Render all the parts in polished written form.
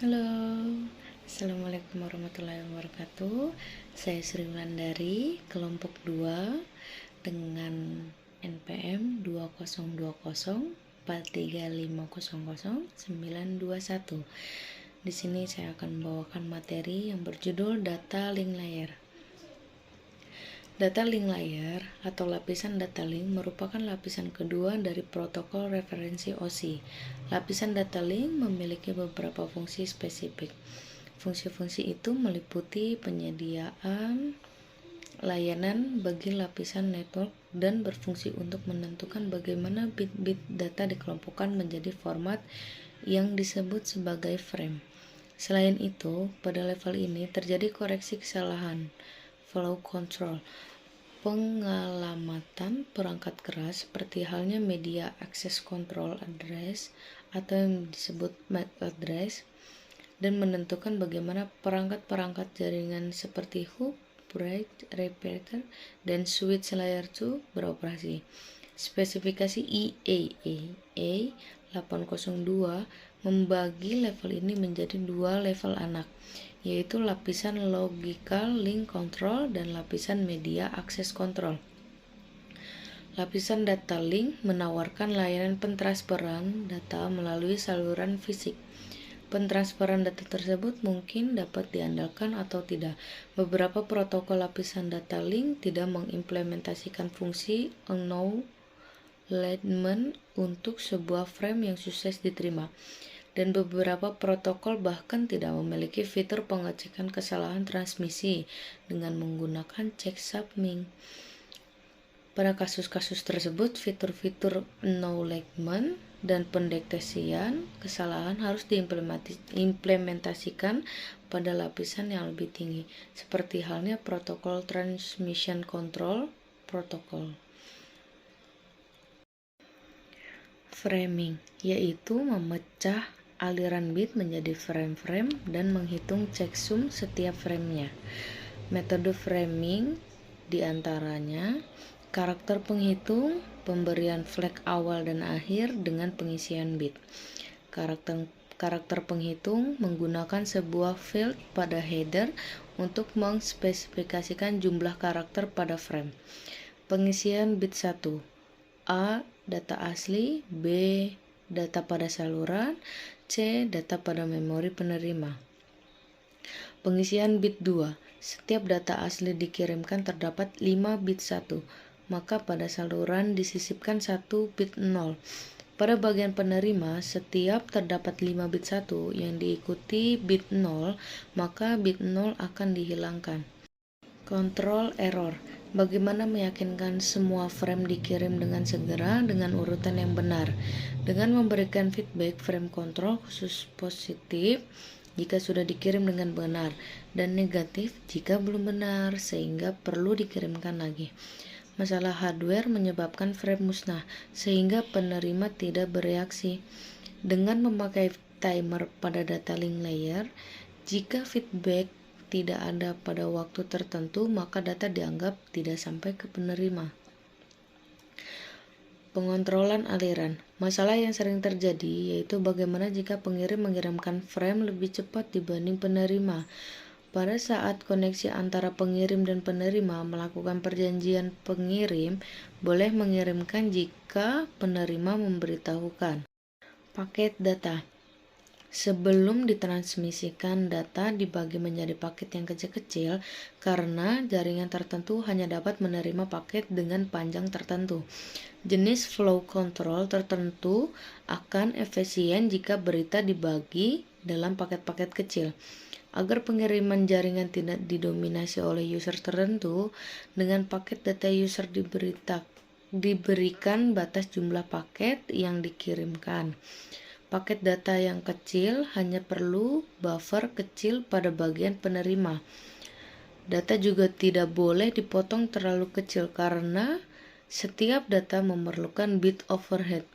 Halo, Assalamualaikum warahmatullahi wabarakatuh. Saya Sri Wulandari, kelompok 2 dengan NPM 202043500921. Di sini saya akan membawakan materi yang berjudul Data Link Layer. Data link layer atau lapisan data link merupakan lapisan kedua dari protokol referensi OSI. Lapisan data link memiliki beberapa fungsi spesifik. Fungsi-fungsi itu meliputi penyediaan layanan bagi lapisan network dan berfungsi untuk menentukan bagaimana bit-bit data dikelompokkan menjadi format yang disebut sebagai frame. Selain itu, pada level ini terjadi koreksi kesalahan, flow control, pengalamatan perangkat keras seperti halnya media access control address atau yang disebut MAC address, dan menentukan bagaimana perangkat-perangkat jaringan seperti hub, bridge, repeater, dan switch layer 2 beroperasi. Spesifikasi IEEE 802 membagi level ini menjadi dua level anak, yaitu lapisan logical link control dan lapisan media access control. Lapisan data link menawarkan layanan pentransferan data melalui saluran fisik. Pentransferan data tersebut mungkin dapat diandalkan atau tidak. Beberapa protokol lapisan data link tidak mengimplementasikan fungsi acknowledgement untuk sebuah frame yang sukses diterima, dan beberapa protokol bahkan tidak memiliki fitur pengecekan kesalahan transmisi dengan menggunakan cek subming. Pada kasus-kasus tersebut, fitur-fitur acknowledgement dan pendeteksian kesalahan harus diimplementasikan pada lapisan yang lebih tinggi, seperti halnya protokol transmission control protokol. Framing, yaitu memecah aliran bit menjadi frame-frame dan menghitung checksum setiap framenya. Metode framing diantaranya karakter penghitung, pemberian flag awal dan akhir dengan pengisian bit. Karakter penghitung menggunakan sebuah field pada header untuk mengspesifikasikan jumlah karakter pada frame. Pengisian bit 1. A. Data asli, B. Data pada saluran, C. Data pada memori penerima. Pengisian bit 2. Setiap data asli dikirimkan terdapat 5 bit 1, maka pada saluran disisipkan 1 bit 0. Pada bagian penerima, setiap terdapat 5 bit 1 yang diikuti bit 0, maka bit 0 akan dihilangkan. Control error. Bagaimana meyakinkan semua frame dikirim dengan segera dengan urutan yang benar? Dengan memberikan feedback frame control khusus positif jika sudah dikirim dengan benar dan negatif jika belum benar, sehingga perlu dikirimkan lagi. Masalah hardware menyebabkan frame musnah sehingga penerima tidak bereaksi. Dengan memakai timer pada data link layer, jika feedback tidak ada pada waktu tertentu, maka data dianggap tidak sampai ke penerima. Pengontrolan aliran. Masalah yang sering terjadi yaitu bagaimana jika pengirim mengirimkan frame lebih cepat dibanding penerima. Pada saat koneksi antara pengirim dan penerima melakukan perjanjian, pengirim boleh mengirimkan jika penerima memberitahukan. Paket data. Sebelum ditransmisikan, data dibagi menjadi paket yang kecil-kecil karena jaringan tertentu hanya dapat menerima paket dengan panjang tertentu. Jenis flow control tertentu akan efisien jika berita dibagi dalam paket-paket kecil. Agar pengiriman jaringan tidak didominasi oleh user tertentu, dengan paket data user diberikan batas jumlah paket yang dikirimkan. Paket data yang kecil hanya perlu buffer kecil pada bagian penerima. Data juga tidak boleh dipotong terlalu kecil karena setiap data memerlukan bit overhead,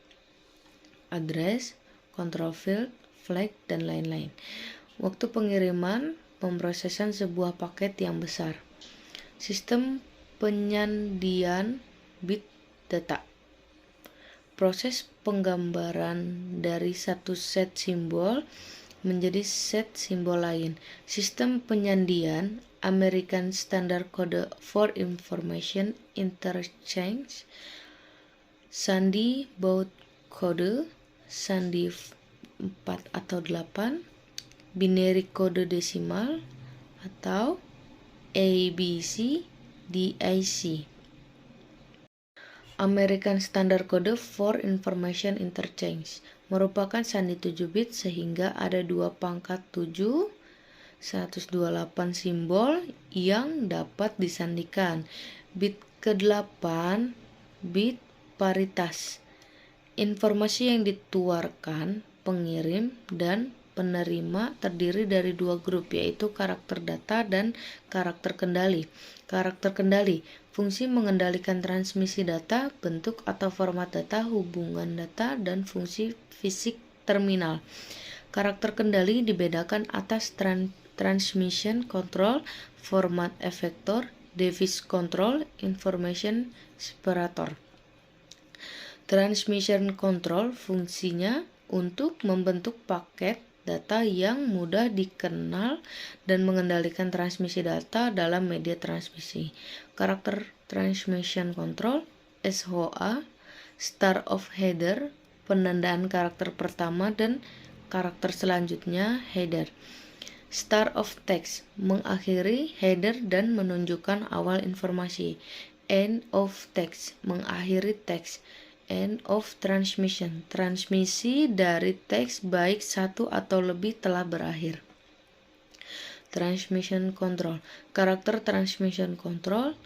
address, control field, flag, dan lain-lain. Waktu pengiriman, pemrosesan sebuah paket yang besar. Sistem penyandian bit data. Proses penggambaran dari satu set simbol menjadi set simbol lain. Sistem penyandian American Standard Code for Information Interchange, sandi baud kode, sandi 4 atau 8, binary kode desimal atau ABC, DIC. American Standard Code for Information Interchange merupakan sandi 7 bit sehingga ada 2 pangkat 7, 128 simbol yang dapat disandikan. Bit ke-8, bit paritas. Informasi yang dituarkan pengirim dan penerima terdiri dari 2 grup, yaitu karakter data dan karakter kendali. Karakter kendali, fungsi mengendalikan transmisi data, bentuk atau format data, hubungan data, dan fungsi fisik terminal. Karakter kendali dibedakan atas transmission control, format effector, device control, information separator. Transmission control fungsinya untuk membentuk paket data yang mudah dikenal dan mengendalikan transmisi data dalam media transmisi. Karakter transmission control, SHA, start of header, penandaan karakter pertama dan karakter selanjutnya header. Start of text, mengakhiri header dan menunjukkan awal informasi. End of text, mengakhiri teks. End of transmission, transmisi dari teks baik satu atau lebih telah berakhir. Transmission control, karakter transmission control.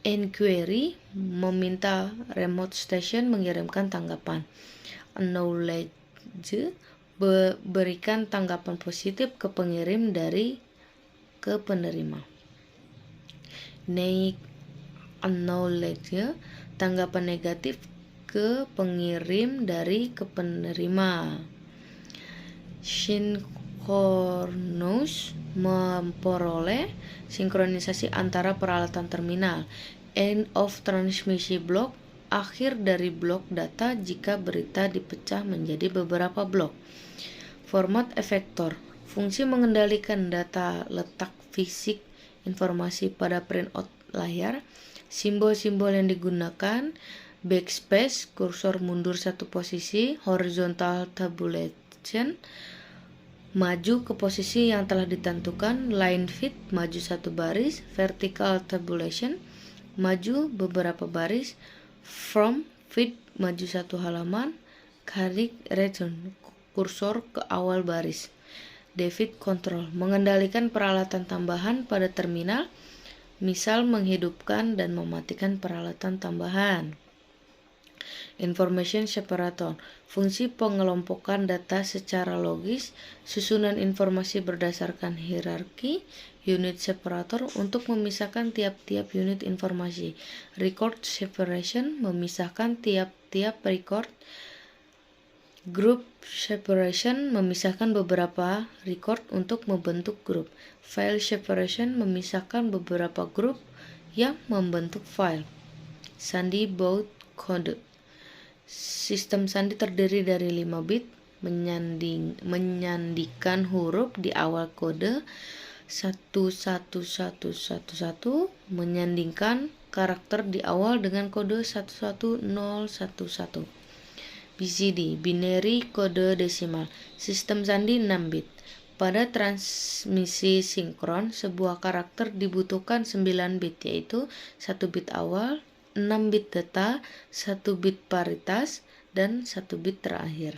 Inquiry, meminta remote station mengirimkan tanggapan. Acknowledge, berikan tanggapan positif ke pengirim dari ke penerima. Acknowledge, tanggapan negatif ke pengirim dari ke penerima. Synchronous, memperoleh sinkronisasi antara peralatan terminal. End of transmission block, akhir dari blok data jika berita dipecah menjadi beberapa blok. Format effector, fungsi mengendalikan data letak fisik informasi pada printout layar. Simbol-simbol yang digunakan: backspace, kursor mundur satu posisi, horizontal tabulation, maju ke posisi yang telah ditentukan, line fit, maju satu baris, vertical tabulation, maju beberapa baris, from fit, maju satu halaman, carry return, kursor ke awal baris. David control, mengendalikan peralatan tambahan pada terminal, misal menghidupkan dan mematikan peralatan tambahan. Information separator, fungsi pengelompokan data secara logis, susunan informasi berdasarkan hierarki. Unit separator, untuk memisahkan tiap-tiap unit informasi. Record separation, memisahkan tiap-tiap record. Group separation, memisahkan beberapa record untuk membentuk grup. File separation, memisahkan beberapa grup yang membentuk file. Sandi baud kode, sistem sandi terdiri dari 5 bit, menyandikan huruf di awal kode 11111, menyandingkan karakter di awal dengan kode 11011. BCD, binary kode desimal, sistem sandi 6 bit. Pada transmisi sinkron, sebuah karakter dibutuhkan 9 bit, yaitu 1 bit awal, 6 bit data, 1 bit paritas, dan 1 bit terakhir.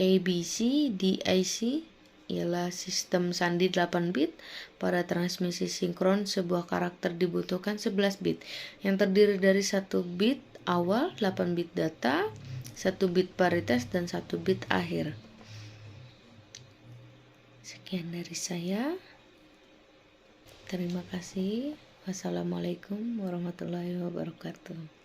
ABC, DIC ialah sistem sandi 8 bit. Pada transmisi sinkron, sebuah karakter dibutuhkan 11 bit, yang terdiri dari 1 bit awal, 8 bit data, 1 bit paritas, dan 1 bit akhir. Sekian dari saya. Terima kasih. Wassalamualaikum warahmatullahi wabarakatuh.